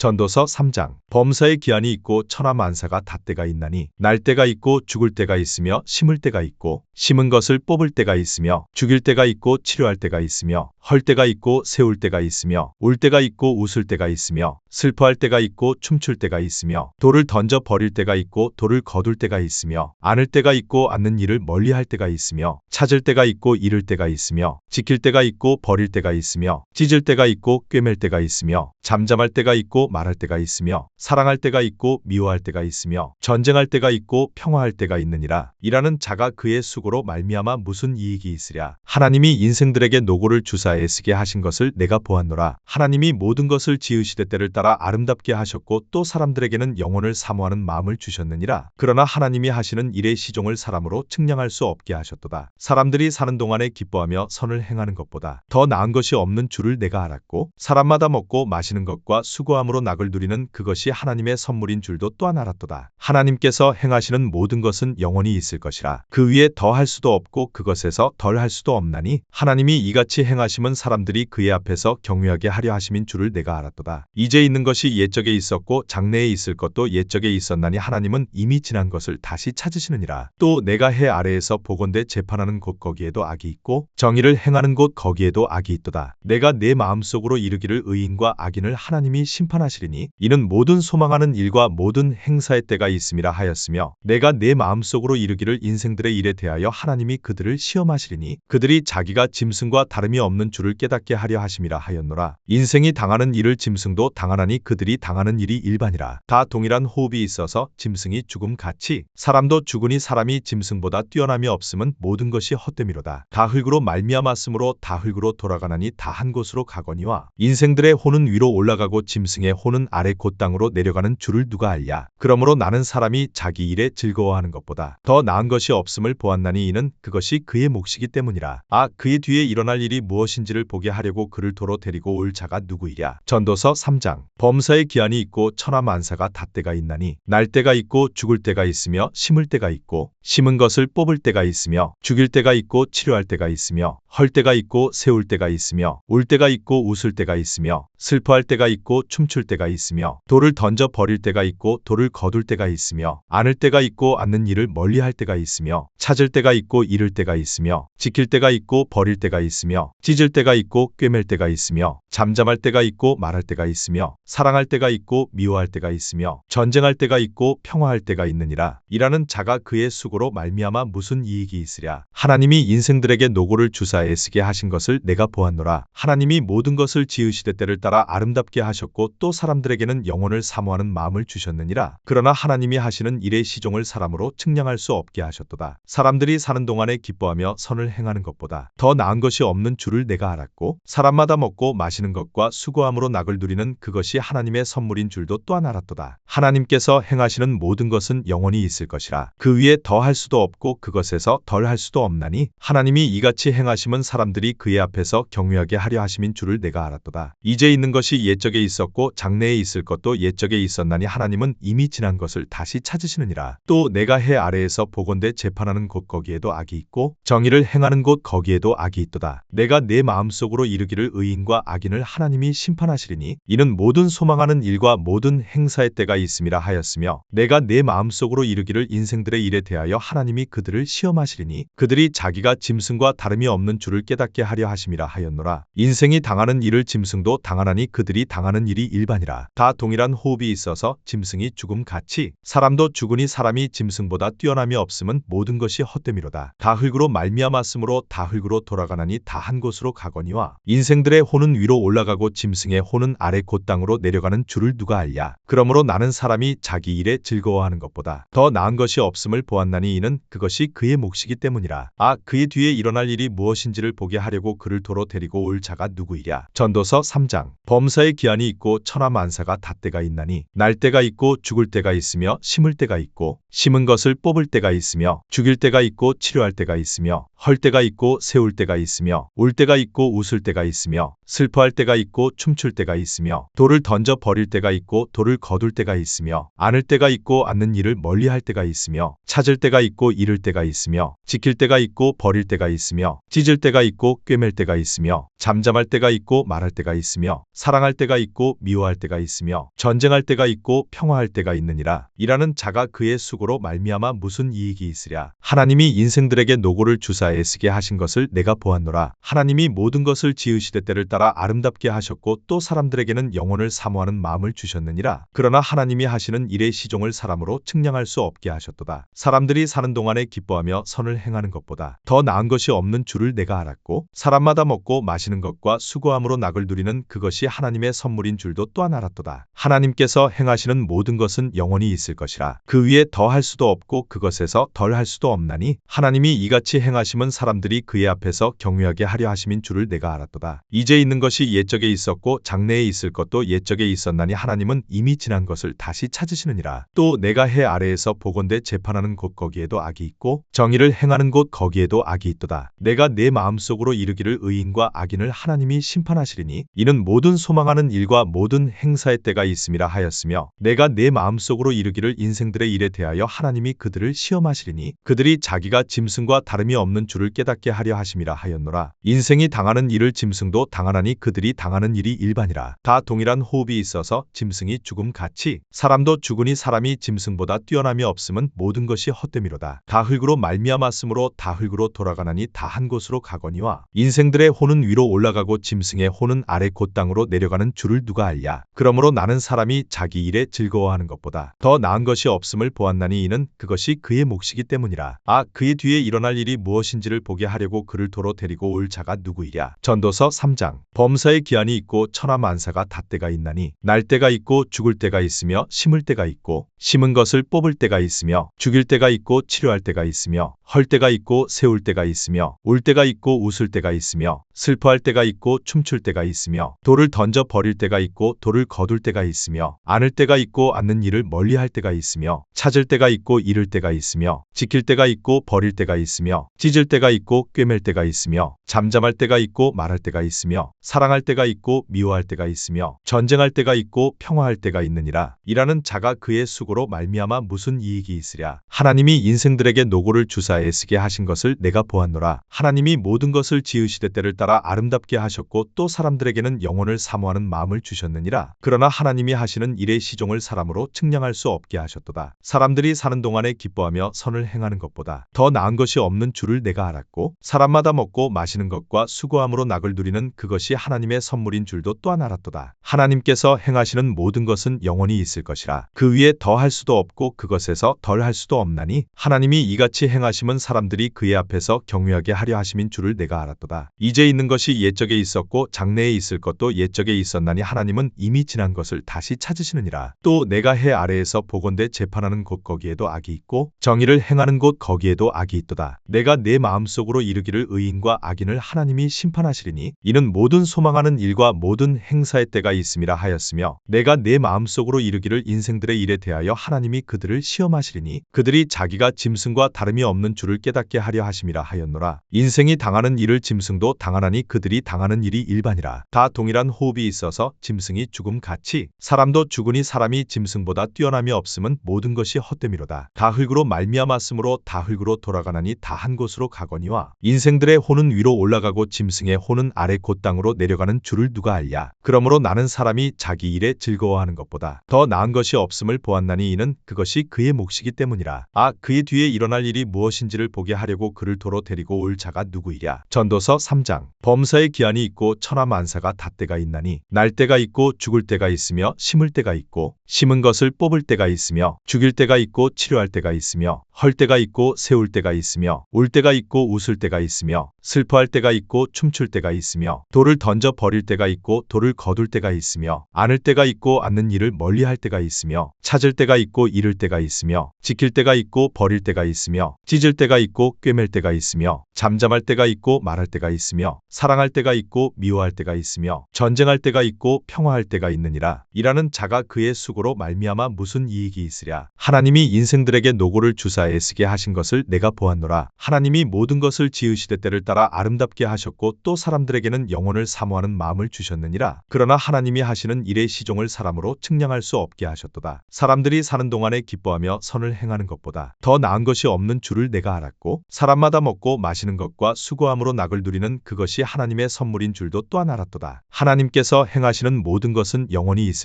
전도서 3장. 범사의 기한이 있고 천하만사가 닷때가 있나니 날 때가 있고 죽을 때가 있으며 심을 때가 있고 심은 것을 뽑을 때가 있으며 죽일 때가 있고 치료할 때가 있으며 헐 때가 있고 세울 때가 있으며 울 때가 있고 웃을 때가 있으며 슬퍼할 때가 있고 춤출 때가 있으며 돌을 던져 버릴 때가 있고 돌을 거둘 때가 있으며 안을 때가 있고 않는 일을 멀리할 때가 있으며 찾을 때가 있고 잃을 때가 있으며 지킬 때가 있고 버릴 때가 있으며 찢을 때가 있고 꿰맬 때가 있으며 잠잠할 때가 있고 말할 때가 있으며 사랑할 때가 있고 미워할 때가 있으며 전쟁할 때가 있고 평화할 때가 있느니라. 이라는 자가 그의 수고로 말미암아 무슨 이익이 있으랴. 하나님이 인생들에게 노고를 주사 애쓰게 하신 것을 내가 보았노라. 하나님이 모든 것을 지으시되 때를 따라 아름답게 하셨고 또 사람들에게는 영혼을 사모하는 마음을 주셨느니라. 그러나 하나님이 하시는 일의 시종을 사람으로 측량할 수 없게 하셨도다. 사람들이 사는 동안에 기뻐하며 선을 행하는 것보다 더 나은 것이 없는 줄을 내가 알았고 사람마다 먹고 마시는 것과 수고함으로 낙을 누리는 그것이 하나님의 선물인 줄도 또한 알았도다. 하나님께서 행하시는 모든 것은 영원히 있을 것이라. 그 위에 더할 수도 없고 그것에서 덜할 수도 없나니 하나님이 이같이 행하심은 사람들이 그의 앞에서 경외하게 하려 하심인 줄을 내가 알았도다. 이제 있는 것이 옛적에 있었고 장래에 있을 것도 옛적에 있었나니 하나님은 이미 지난 것을 다시 찾으시느니라. 또 내가 해 아래에서 보건대 재판하는 곳 거기에도 악이 있고 정의를 행하는 곳 거기에도 악이 있도다. 내가 내 마음속으로 이르기를 의인과 악인을 하나님이 심판하시리니 이는 모든 소망하는 일과 모든 행사의 때가 있음이라 하였으며 내가 내 마음속으로 이르기를 인생들의 일에 대하여 하나님이 그들을 시험하시리니 그들이 자기가 짐승과 다름이 없는 줄을 깨닫게 하려 하심이라 하였노라. 인생이 당하는 일을 짐승도 당하나니 그들이 당하는 일이 일반이라. 다 동일한 호흡이 있어서 짐승이 죽음 같이 사람도 죽으니 사람이 짐승보다 뛰어남이 없음은 모든 것이 헛됨이로다. 다 흙으로 말미암았으므로 다 흙으로 돌아가나니 다 한 곳으로 가거니와 인생들의 혼은 위로 올라가고 짐승의 혼은 아래 곧 땅으로 내려가는 줄을 누가 알랴. 그러므로 나는 사람이 자기 일에 즐거워하는 것보다 더 나은 것이 없음을 보았나니 이는 그것이 그의 몫이기 때문이라. 그의 뒤에 일어날 일이 무엇인지를 보게 하려고 그를 도로 데리고 올 자가 누구이랴. 전도서 3장. 범사의 기한이 있고 천하만사가 닷때가 있나니 날 때가 있고 죽을 때가 있으며 심을 때가 있고 심은 것을 뽑을 때가 있으며 죽일 때가 있고 치료할 때가 있으며 헐 때가 있고 세울 때가 있으며 울 때가 있고 웃을 때가 있으며 슬퍼할 때가 있고 춤출 때가 있으며 돌을 던져 버릴 때가 있고 돌을 거둘 때가 있으며 안을 때가 있고 않는 일을 멀리할 때가 있으며 찾을 때가 있고 잃을 때가 있으며 지킬 때가 있고 버릴 때가 있으며 찢을 때가 있고 꿰맬 때가 있으며 잠잠할 때가 있고 말할 때가 있으며 사랑할 때가 있고 미워할 때가 있으며 전쟁할 때가 있고 평화할 때가 있느니라. 이라는 자가 그의 수고로 말미암아 무슨 이익이 있으랴. 하나님이 인생들에게 노고를 주사 애쓰게 하신 것을 내가 보았노라. 하나님이 모든 것을 지으시되 때를 따라 아름답게 하셨고 또 사람들에게는 영혼을 사모하는 마음을 주셨느니라. 그러나 하나님이 하시는 일의 시종을 사람으로 측량할 수 없게 하셨도다. 사람들이 사는 동안에 기뻐하며 선을 행하는 것보다 더 나은 것이 없는 줄을 내가 알았고 사람마다 먹고 마시는 것과 수고함으로 낙을 누리는 그것이 하나님의 선물인 줄도 또한 알았도다. 하나님께서 행하시는 모든 것은 영원히 있을 것이라. 그 위에 더할 수도 없고 그것에서 덜할 수도 없나니 하나님이 이같이 행하심은 사람들이 그의 앞에서 경외하게 하려 하심인 줄을 내가 알았도다. 이제 있는 것이 옛적에 있었고 장래에 있을 것도 옛적에 있었나니 하나님은 이미 지난 것을 다시 찾으시느니라. 또 내가 해 아래에서 보건대 재판하는 곳 거기에도 악이 있고 정의를 행하는 곳 거기에도 악이 있도다. 내가 내 마음속으로 이르기를 의인과 악인을 하나님이 심판하시리니 이는 모든 소망하는 일과 모든 행사의 때가 있음이라 하였으며 내가 내 마음속으로 이르기를 인생들의 일에 대하여 하나님이 그들을 시험하시리니 그들이 자기가 짐승과 다름이 없는 줄을 깨닫게 하려 하심이라 하였노라. 인생이 당하는 일을 짐승도 당하나니 그들이 당하는 일이 일반이라. 다 동일한 호흡이 있어서 짐승이 죽음 같이 사람도 죽으니 사람이 짐승보다 뛰어남이 없음은 모든 것이 헛됨이로다. 다 흙으로 말미암았으므로 다 흙으로 돌아가나니 다 한 곳으로 가거니와 인생들의 혼은 위로 올라가고 짐승의 혼은 아래 곧 땅으로 내려가는 줄을 누가 알랴. 그러므로 나는 사람이 자기 일에 즐거워하는 것보다 더 나은 것이 없음을 보았나니 이는 그것이 그의 몫이기 때문이라. 그의 뒤에 일어날 일이 무엇인지를 보게 하려고 그를 도로 데리고 올 자가 누구이랴. 전도서 3장. 범사의 기한이 있고 천하만사가 닷때가 있나니 날 때가 있고 죽을 때가 있으며 심을 때가 있고 심은 것을 뽑을 때가 있으며 죽일 때가 있고 치료할 때가 있으며 헐 때가 있고 세울 때가 있으며 울 때가 있고 웃을 때가 있으며 슬퍼할 때가 있고 춤출 때가 있으며 돌을 던져 버릴 때가 있고 돌을 거둘 때가 있으며 안을 때가 있고 않는 일을 멀리할 때가 있으며 찾을 때가 있고 잃을 때가 있으며 지킬 때가 있고 버릴 때가 있으며 찢을 때가 있고 꿰맬 때가 있으며 잠잠할 때가 있고 말할 때가 있으며 사랑할 때가 있고 미워할 분노할 때가 있으며 전쟁할 때가 있고 평화할 때가 있느니라. 이라는 자가 그의 수고로 말미암아 무슨 이익이 있으랴. 하나님이 인생들에게 노고를 주사 애쓰게 하신 것을 내가 보았노라. 하나님이 모든 것을 지으시되 때를 따라 아름답게 하셨고 또 사람들에게는 영혼을 사모하는 마음을 주셨느니라. 그러나 하나님이 하시는 일의 시종을 사람으로 측량할 수 없게 하셨도다. 사람들이 사는 동안에 기뻐하며 선을 행하는 것보다 더 나은 것이 없는 줄을 내가 알았고 사람마다 먹고 마시는 것과 수고함으로 낙을 누리는 그것이 하나님의 선물인 줄도 또한 알았도다. 하나님께서 행하시는 모든 것은 영원히 있을 것이라. 그 위에 더 할 수도 없고 그것에서 덜 할 수도 없나니 하나님이 이같이 행하심은 사람들이 그의 앞에서 경외하게 하려 하심인 줄을 내가 알았도다. 이제 있는 것이 옛적에 있었고 장래에 있을 것도 옛적에 있었나니 하나님은 이미 지난 것을 다시 찾으시느니라. 또 내가 해 아래에서 보건대 재판하는 곳 거기에도 악이 있고 정의를 행하는 곳 거기에도 악이 있도다. 내가 내 마음속으로 이르기를 의인과 악인을 하나님이 심판하시리니 이는 모든 소망하는 일과 모든 행사의 때가 있음이라 하였으며 내가 내 마음속으로 이르기를 인생들의 일에 대하여 하나님이 그들을 시험하시리니 그들이 자기가 짐승과 다름이 없는 줄을 깨닫게 하려 하심이라 하였노라. 인생이 당하는 일을 짐승도 당하나니 그들이 당하는 일이 일반이라. 다 동일한 호흡이 있어서 짐승이 죽음 같이 사람도 죽으니 사람이 짐승보다 뛰어남이 없음은 모든 것이 헛됨이로다. 다 흙으로 말미암았으므로 다 흙으로 돌아가나니 다 한 곳으로 가거니와 인생들의 혼은 위로 올라가고 짐승의 혼은 아래 곧 땅으로 내려가는 줄을 누가 알랴. 그러므로 나는 사람이 자기 일에 즐거워하는 것보다 더 나은 것이 없음을 보았나니 이는 그것이 그의 몫이기 때문이라. 그의 뒤에 일어날 일이 무엇인지를 보게 하려고 그를 도로 데리고 올 자가 누구이랴. 전도서 3장. 범사의 기한이 있고 천하만사가 닷때가 있나니 날 때가 있고 죽을 때가 있으며 심을 때가 있고 심은 것을 뽑을 때가 있으며 죽일 때가 있고 치료할 때가 있으며 헐 때가 있고 세울 때가 있으며 울 때가 있고 웃을 때가 있으며 슬퍼할 때가 있고 춤출 때가 있으며 돌을 던져 버릴 때가 있고 돌을 거둘 때가 있으며 안을 때가 있고 않는 일을 멀리할 때가 있으며 찾을 때가 있고 잃을 때가 있으며 지킬 때가 있고 버릴 때가 있으며 찢을 때가 있고 꿰맬 때가 있으며 잠잠할 때가 있고 말할 때가 있으며 사랑할 때가 있고 미워할 때가 있으며 전쟁할 때가 있고 평화할 때가 있느니라. 이라는 자가 그의 수고로 말미암아 무슨 이익이 있으랴. 하나님이 인생들에게 노고를 주사 애쓰게 하신 것을 내가 보았노라. 하나님이 모든 것을 지으시되 때를 따라 아름답게 하셨고 또 사람들에게는 영혼을 사모하는 마음을 주셨느니라. 그러나 하나님이 하시는 일의 시종을 사람으로 측량할 수 없게 하셨도다. 사람들이 사는 동안에 기뻐하며 선을 행하는 것보다 더 나은 것이 없는 줄을 내가 알았고 사람마다 먹고 마시는 것과 수고함으로 낙을 누리는 그것이 하나님의 선물인 줄도 또한 알았도다. 하나님께서 행하시는 모든 것은 영원히 있을 것이라. 그 위에 더 할 수도 없고 그것에서 덜 할 수도 없나니 하나님이 하시는 일의 시종을 사람으로 측량할 수 없게 하셨도다. 사람들이 사는 동안에 기뻐하며 선을 행하는 것보다 더 나은 것이 없는 줄을 내가 알았고 사람마다 먹고 마시는 것과 수고함으로 낙을 누리는 그것이 하나님의 선물인 줄도 또한 알았도다. 하나님께서 행하시는 모든 것은 영원히 있을 것이라. 그 위에 더 할 수도 없고 그것에서 덜 할 수도 없나니 하나님이 이같이 행하심은 사람들이 그의 앞에서 경외하게 하려 하심인 줄을 내가 알았도다. 이제 있는 것이 옛적에 있었고 장래에 있을 것도 옛적에 있었나니 하나님은 이미 지난 것을 다시 찾으시느니라. 또 내가 해 아래에서 보건대 재판하는 곳 거기에도 악이 있고 정의를 행하는 곳 거기에도 악이 있도다. 내가 내 마음속으로 이르기를 의인과 악인을 하나님이 심판하시리니 이는 모든 소망하는 일과 모든 행사의 때가 있음이라 하였으며 내가 내 마음속으로 이르기를 인생들의 일에 대하여 하나님이 그들을 시험하시리니 그들이 자기가 짐승과 다름이 없는 줄을 깨닫게 하려 하심이라 하였노라. 인생이 당하는 일을 짐승도 당하나니 그들이 당하는 일이 일반이라. 다 동일한 호흡이 있어서 짐승이 죽음 같이 사람도 죽으니 사람이 짐승보다 뛰어남이 없음은 모든 것이 헛됨이로다. 다 흙으로 말미암았으므로 다 흙으로 돌아가나니 다 한 곳으로 가거니와 인생들의 혼은 위로 올라가고 짐승의 혼은 아래 곧 땅으로 내려가는 줄을 누가 알랴. 그러므로 나는 사람이 자기 일에 즐거워하는 것보다 더 나은 것이 없음을 보았나니 이는 그것이 그의 몫이기 때문이라. 그의 뒤에 일어날 일이 무엇인지를 보게 하려고 그를 도로 데리고 올 자가 누구이랴. 전도서 3장. 범사의 기한이 있고 천하만사가 닷때가 있나니 날 때가 있고 죽을 때가 있으며 심을 때가 있고 심은 것을 뽑을 때가 있으며 죽일 때가 있고 치료할 때가 있으며 헐 때가 있고 세울 때가 있으며 울 때가 있고 웃을 때가 있으며 슬퍼할 때가 있고 춤출 때가 있으며 돌을 던져 버릴 때가 있고 돌을 거둘 때가 있으며 안을 때가 있고 않는 일을 멀리할 때가 있으며 찾을 때가 있고 잃을 때가 있으며 지킬 때가 있고 버릴 때가 있으며 찢을 때가 있고 꿰맬 때가 있으며 잠잠할 때가 있고 말할 때가 있으며 사랑할 때가 있고 미워할 때가 있으며 전쟁할 때가 있고 평화할 때가 있느니라. 이라는 자가 그의 수고로 말미암아 무슨 이익이 있으랴. 하나님이 인생들에게 노고를 주사 애쓰게 하신 것을 내가 보았노라. 하나님이 모든 것을 지으시되 때를 따라 아름답게 하셨고 또 사람들에게는 영혼을 사모하는 마음을 주셨느니라. 그러나 하나님이 하시는 일의 시종을 사람으로 측량할 수 없게 하셨도다. 사람들이 사는 동안에 기뻐하며 선을 행하는 것보다 더 나은 것이 없는 줄을 내가 알았고 사람마다 먹고 마시는 것과 수고함으로 낙을 누리는 그것이 하나님의 선물인 줄도 또한 알았도다. 하나님께서 행하시는 모든 것은 영원히 있을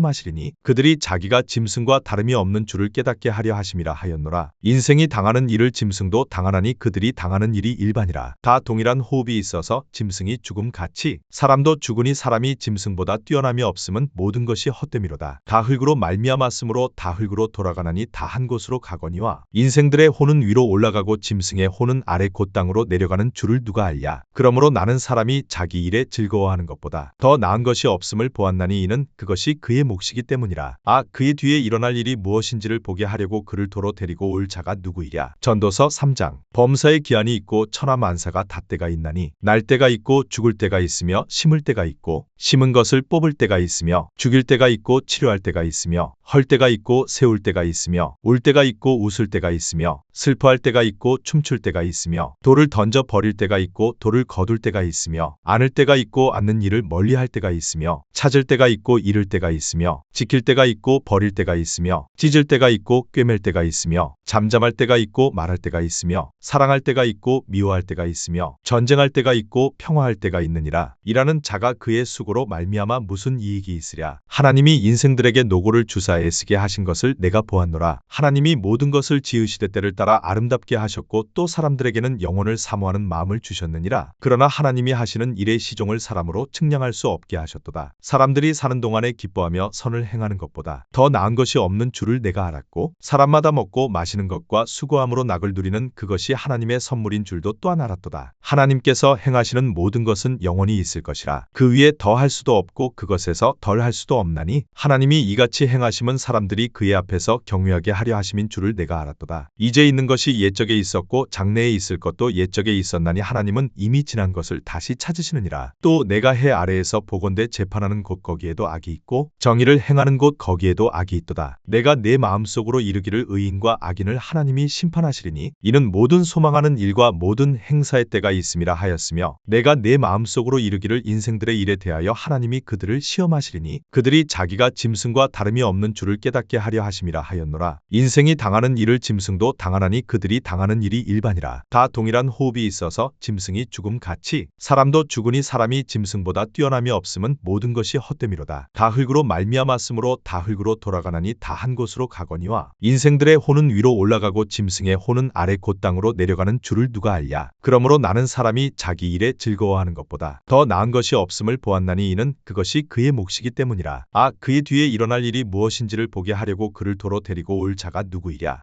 시험하시리니 그들이 자기가 짐승과 다름이 없는 줄을 깨닫게 하려 하심이라 하였노라. 인생이 당하는 일을 짐승도 당하나니 그들이 당하는 일이 일반이라. 다 동일한 호흡이 있어서 짐승이 죽음 같이 사람도 죽으니 사람이 짐승보다 뛰어남이 없음은 모든 것이 헛됨이로다. 다 흙으로 말미암았으므로 다 흙으로 돌아가나니 다 한 곳으로 가거니와 인생들의 혼은 위로 올라가고 짐승의 혼은 아래 곧 땅으로 내려가는 줄을 누가 알랴. 그러므로 나는 사람이 자기 일에 즐거워하는 것보다 더 나은 것이 없음을 보았나니 이는 그것이 그의 몫이기 때문이라. 그의 뒤에 일어날 일이 무엇인지를 보게 하려고 그를 도로 데리고 올 자가 누구이랴. 전도서 3장. 범사의 기한이 있고 천하만사가 닷때가 있나니 날 때가 있고 죽을 때가 있으며 심을 때가 있고 심은 것을 뽑을 때가 있으며 죽일 때가 있고 치료할 때가 있으며 헐 때가 있고 세울 때가 있으며 울 때가 있고 웃을 때가 있으며 슬퍼할 때가 있고 춤출 때가 있으며 돌을 던져 버릴 때가 있고 돌을 거둘 때가 있으며 안을 때가 있고 않는 일을 멀리할 때가 있으며 찾을 때가 있고 잃을 때가 있으며 지킬 때가 있고 버릴 때가 있으며 찢을 때가 있고 꿰맬 때가 있으며 잠잠할 때가 있고 말할 때가 있으며 사랑할 때가 있고 미워할 때가 있으며 전쟁할 때가 있고 평화할 때가 있느니라. 일하는 자가 그의 수고로 말미암아 무슨 이익이 있으랴. 하나님이 인생들에게 노고를 주사 애쓰게 하신 것을 내가 보았노라. 하나님이 모든 것을 지으시되 때를 따라 아름답게 하셨고 또 사람들에게는 영혼을 사모하는 마음을 주셨느니라. 그러나 하나님이 하시는 일의 시종을 사람으로 측량할 수 없게 하셨도다. 사람들이 사는 동안에 기뻐하며 선을 행하는 것보다 더 나은 것이 없는 줄을 내가 알았고 사람마다 먹고 마시는 것과 수고함으로 낙을 누리는 그것이 하나님의 선물인 줄도 또한 알았도다. 하나님께서 행하시는 모든 것은 영원히 있을 것이라. 그 위에 더 할 수도 없고 그것에서 덜 할 수도 없나니 하나님이 이같이 행하심은 사람들이 그의 앞에서 경외하게 하려 하심인 줄을 내가 알았도다. 이제 있는 것이 옛적에 있었고 장래에 있을 것도 옛적에 있었나니 하나님은 이미 지난 것을 다시 찾으시느니라. 또 내가 해 아래에서 보건대 재판하는 곳 거기에도 악이 있고 정의를 행하는 곳 거기에도 악이 있도다. 내가 내 마음속으로 이르기를 의인과 악인을 하나님이 심판하시리니 이는 모든 소망하는 일과 모든 행사의 때가 있음이라 하였으며 내가 내 마음속으로 이르기를 인생들의 일에 대하여 하나님이 그들을 시험하시리니 시험하시리니 그들이 자기가 짐승과 다름이 없는 줄을 깨닫게 하려 하심이라 하였노라. 인생이 당하는 일을 짐승도 당하나니 그들이 당하는 일이 일반이라. 다 동일한 호흡이 있어서 짐승이 죽음 같이 사람도 죽으니 사람이 짐승보다 뛰어남이 없음은 모든 것이 헛됨이로다. 다 흙으로 말미암았으므로 다 흙으로 돌아가나니 다 한 곳으로 가거니와 인생들의 혼은 위로 올라가고 짐승의 혼은 아래 곧 땅으로 내려가는 줄을 누가 알랴. 그러므로 나는 사람이 자기 일에 즐거워하는 것보다 더 나은 것이 없음을 보았나니 이는 그것이 그의 몫이기 때문이라. 그의 뒤에 일어날 일이 무엇인지를 보게 하려고 그를 도로 데리고 올 자가 누구이랴.